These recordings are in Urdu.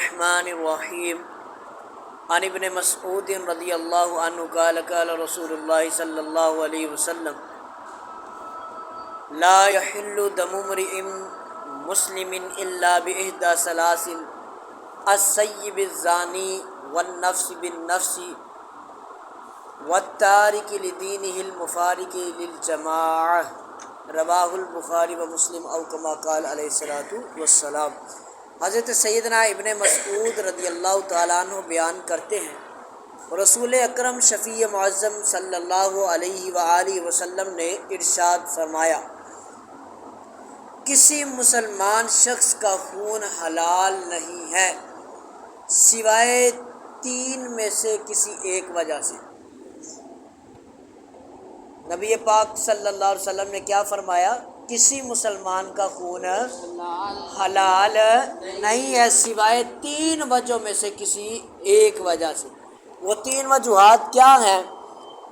الرحمن الرحیم عن ابن مسعود رضی اللہ عنہ قال قال رسول اللہ صلی اللہ علیہ وسلم لا يحل دم امرئ مسلم الا بإحدى ثلاث السیب الزانی والنفس بالنفس والتارک لدینہ المفارق للجماعہ رواہ البخاری و مسلم او کما قال علیہ الصلوۃ والسلام۔ حضرت سیدنا ابن مسعود رضی اللہ تعالیٰ عنہ بیان کرتے ہیں رسول اکرم شفیع معظم صلی اللہ علیہ وآلہ وسلم نے ارشاد فرمایا، کسی مسلمان شخص کا خون حلال نہیں ہے سوائے تین میں سے کسی ایک وجہ سے۔ نبی پاک صلی اللہ علیہ وسلم نے کیا فرمایا؟ کسی مسلمان کا خون حلال نہیں ہے سوائے تین وجہوں میں سے کسی ایک وجہ سے۔ وہ تین وجوہات کیا ہیں؟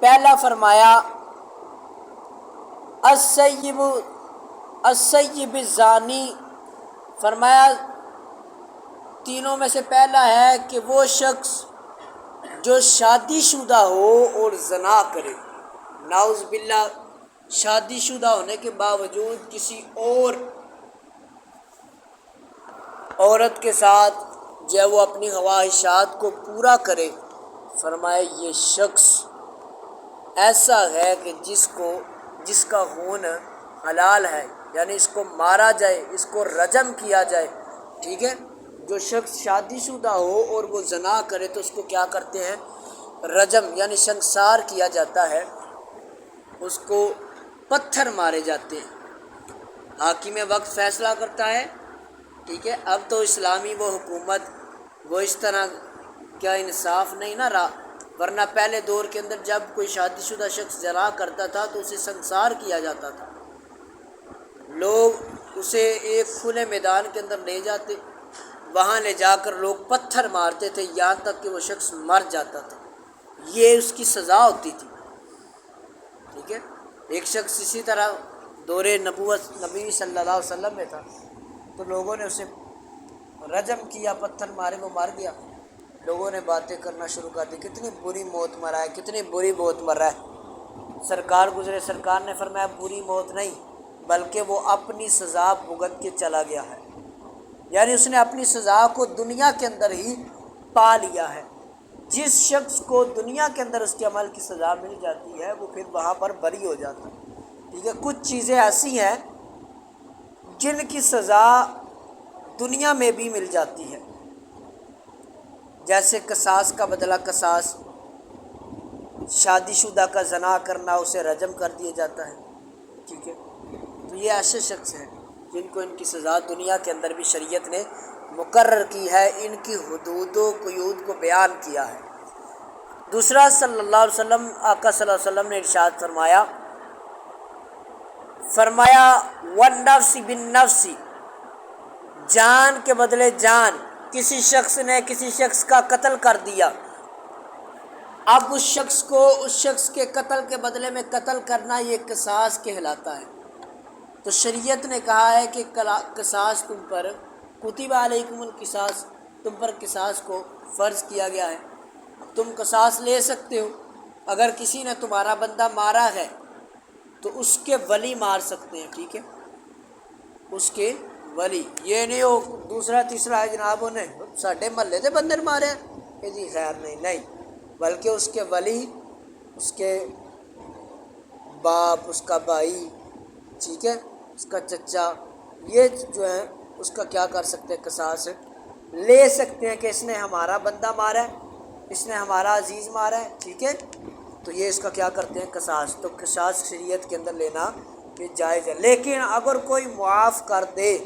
پہلا فرمایا السیب الزانی، فرمایا تینوں میں سے پہلا ہے کہ وہ شخص جو شادی شدہ ہو اور زنا کرے، نعوذ باللہ، شادی شدہ ہونے کے باوجود کسی اور عورت کے ساتھ جو ہے وہ اپنی خواہشات کو پورا کرے، فرمائے یہ شخص ایسا ہے کہ جس کا خون حلال ہے، یعنی اس کو مارا جائے، اس کو رجم کیا جائے، ٹھیک ہے۔ جو شخص شادی شدہ ہو اور وہ زنا کرے تو اس کو کیا کرتے ہیں؟ رجم، یعنی سنسار کیا جاتا ہے، اس کو پتھر مارے جاتے ہیں۔ حاکم وقت فیصلہ کرتا ہے، ٹھیک ہے۔ اب تو اسلامی وہ حکومت وہ اس طرح کیا انصاف نہیں نہ رہا، ورنہ پہلے دور کے اندر جب کوئی شادی شدہ شخص زنا کرتا تھا تو اسے سنسار کیا جاتا تھا، لوگ اسے ایک کھلے میدان کے اندر لے جاتے، وہاں لے جا کر لوگ پتھر مارتے تھے یہاں تک کہ وہ شخص مر جاتا تھا، یہ اس کی سزا ہوتی تھی، ٹھیک ہے۔ ایک شخص اسی طرح دور نبوت نبی صلی اللہ علیہ وسلم میں تھا تو لوگوں نے اسے رجم کیا، پتھر مارے، وہ مر گیا۔ لوگوں نے باتیں کرنا شروع کر دی، کتنی بری موت مرا ہے، کتنی بری موت مر رہا ہے۔ سرکار گزرے، سرکار نے فرمایا بری موت نہیں بلکہ وہ اپنی سزا بھگت کے چلا گیا ہے، یعنی اس نے اپنی سزا کو دنیا کے اندر ہی پا لیا ہے۔ جس شخص کو دنیا کے اندر اس کے عمل کی سزا مل جاتی ہے وہ پھر وہاں پر بری ہو جاتا ہے، ٹھیک ہے۔ کچھ چیزیں ایسی ہیں جن کی سزا دنیا میں بھی مل جاتی ہے، جیسے قصاص کا بدلہ قصاص، شادی شدہ کا زنا کرنا اسے رجم کر دیا جاتا ہے، ٹھیک ہے۔ تو یہ ایسے شخص ہیں جن کو ان کی سزا دنیا کے اندر بھی شریعت نے مقرر کی ہے، ان کی حدود و قیود کو بیان کیا ہے۔ دوسرا، صلی اللہ علیہ وسلم، آقا صلی اللہ علیہ وسلم نے ارشاد فرمایا والنفس بالنفس، جان کے بدلے جان، کسی شخص نے کسی شخص کا قتل کر دیا، اب اس شخص کے قتل کے بدلے میں قتل کرنا یہ قصاص کہلاتا ہے۔ تو شریعت نے کہا ہے کہ قصاص تم پر، کتب علیکم القصاص، تم پر قصاص کو فرض کیا گیا ہے، تم قصاص لے سکتے ہو۔ اگر کسی نے تمہارا بندہ مارا ہے تو اس کے ولی مار سکتے ہیں، ٹھیک ہے، اس کے ولی، یہ نہیں ہو دوسرا تیسرا ہے جناب انہیں ساڈے محلے دے بندے مارے ہیں جی خیر نہیں، بلکہ اس کے ولی، اس کے باپ، اس کا بھائی، ٹھیک ہے، اس کا چچا، یہ جو ہے اس کا کیا کر سکتے ہیں؟ قصاص لے سکتے ہیں کہ اس نے ہمارا بندہ مارا ہے، اس نے ہمارا عزیز مارا ہے، ٹھیک ہے، تو یہ اس کا کیا کرتے ہیں؟ قصاص۔ تو قصاص شریعت کے اندر لینا یہ جائز ہے، لیکن اگر کوئی معاف کر دے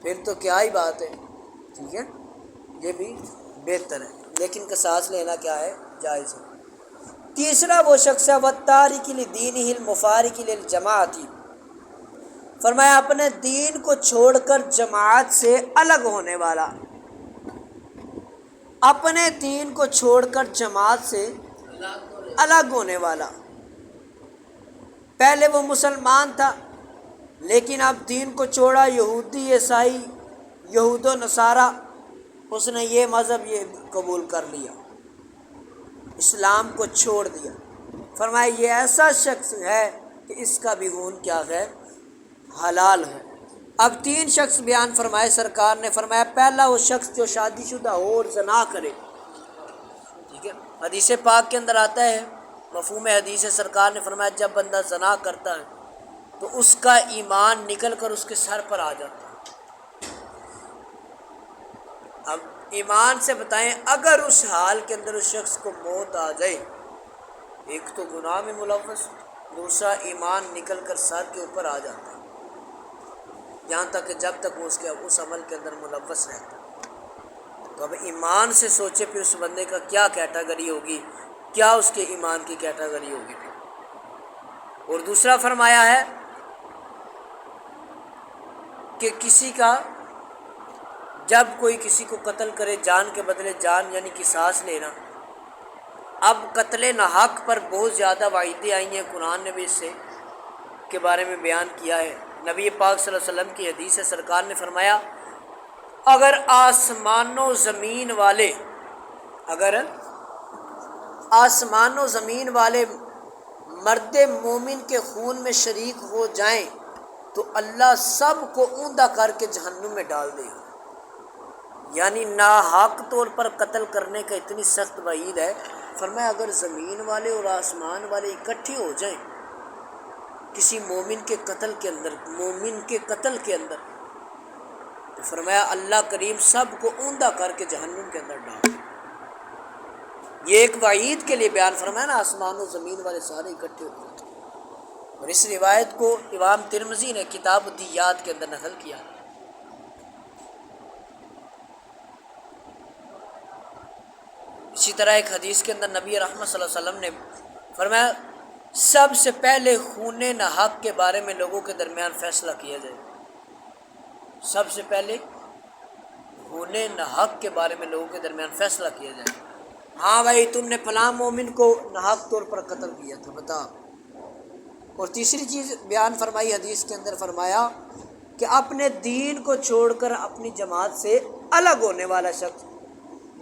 پھر تو کیا ہی بات ہے، ٹھیک ہے، یہ بھی بہتر ہے، لیکن قصاص لینا کیا ہے؟ جائز ہے۔ تیسرا وہ شخص ہے والتارک لدینہ المفارق للجماعۃ، فرمایا اپنے دین کو چھوڑ کر جماعت سے الگ ہونے والا، اپنے دین کو چھوڑ کر جماعت سے الگ ہونے والا۔ پہلے وہ مسلمان تھا لیکن اب دین کو چھوڑا، یہودی، عیسائی، یہود و نصارہ، اس نے یہ مذہب یہ قبول کر لیا، اسلام کو چھوڑ دیا۔ فرمایا یہ ایسا شخص ہے کہ اس کا بھی خون کیا ہے؟ حلال ہے۔ اب 3 شخص بیان فرمائے سرکار نے۔ فرمایا پہلا وہ شخص جو شادی شدہ ہو اور زنا کرے، ٹھیک ہے، حدیث پاک کے اندر آتا ہے، مفہوم حدیث سرکار نے فرمایا جب بندہ زنا کرتا ہے تو اس کا ایمان نکل کر اس کے سر پر آ جاتا ہے۔ اب ایمان سے بتائیں، اگر اس حال کے اندر اس شخص کو موت آ جائے، ایک تو گناہ میں ملوث، دوسرا ایمان نکل کر سر کے اوپر آ جاتا ہے، یہاں تک کہ جب تک وہ اس عمل کے اندر ملوث رہتا ہے۔ تو اب ایمان سے سوچے پھر اس بندے کا کیا کیٹیگری ہوگی، کیا اس کے ایمان کی کیٹیگری ہوگی پھر۔ اور دوسرا فرمایا ہے کہ کسی کا جب کوئی کسی کو قتل کرے، جان کے بدلے جان یعنی قصاص لینا۔ اب قتل ناحق پر بہت زیادہ وعیدیں آئی ہیں، قرآن نے بھی اس سے کے بارے میں بیان کیا ہے۔ نبی پاک صلی اللہ علیہ وسلم کی حدیث ہے، سرکار نے فرمایا اگر آسمان و زمین والے مرد مومن کے خون میں شریک ہو جائیں تو اللہ سب کو اوندا کر کے جہنم میں ڈال دے گا۔ یعنی ناحق طور پر قتل کرنے کا اتنی سخت وعید ہے۔ فرمایا اگر زمین والے اور آسمان والے اکٹھے ہو جائیں کسی مومن کے قتل کے اندر تو فرمایا اللہ کریم سب کو اوندا کر کے جہنم کے اندر ڈال دے۔ یہ ایک وعید کے لیے بیان فرمایا نا، آسمان و زمین والے سارے اکٹھے ہو جائیں۔ اور اس روایت کو امام ترمذی نے کتاب الدیات کے اندر نقل کیا۔ اسی طرح ایک حدیث کے اندر نبی رحمت صلی اللہ علیہ وسلم نے فرمایا سب سے پہلے خون ناحق کے بارے میں لوگوں کے درمیان فیصلہ کیا جائے۔ سب سے پہلے خون ناحق کے بارے میں لوگوں کے درمیان فیصلہ کیا جائے۔ ہاں بھائی تم نے فلاں مومن کو ناحق طور پر قتل کیا تھا، بتا۔ اور تیسری چیز بیان فرمائی حدیث کے اندر، فرمایا کہ اپنے دین کو چھوڑ کر اپنی جماعت سے الگ ہونے والا شخص،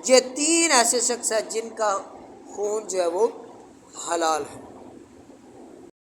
یہ 3 ایسے شخص ہیں جن کا خون جو ہے وہ حلال ہے۔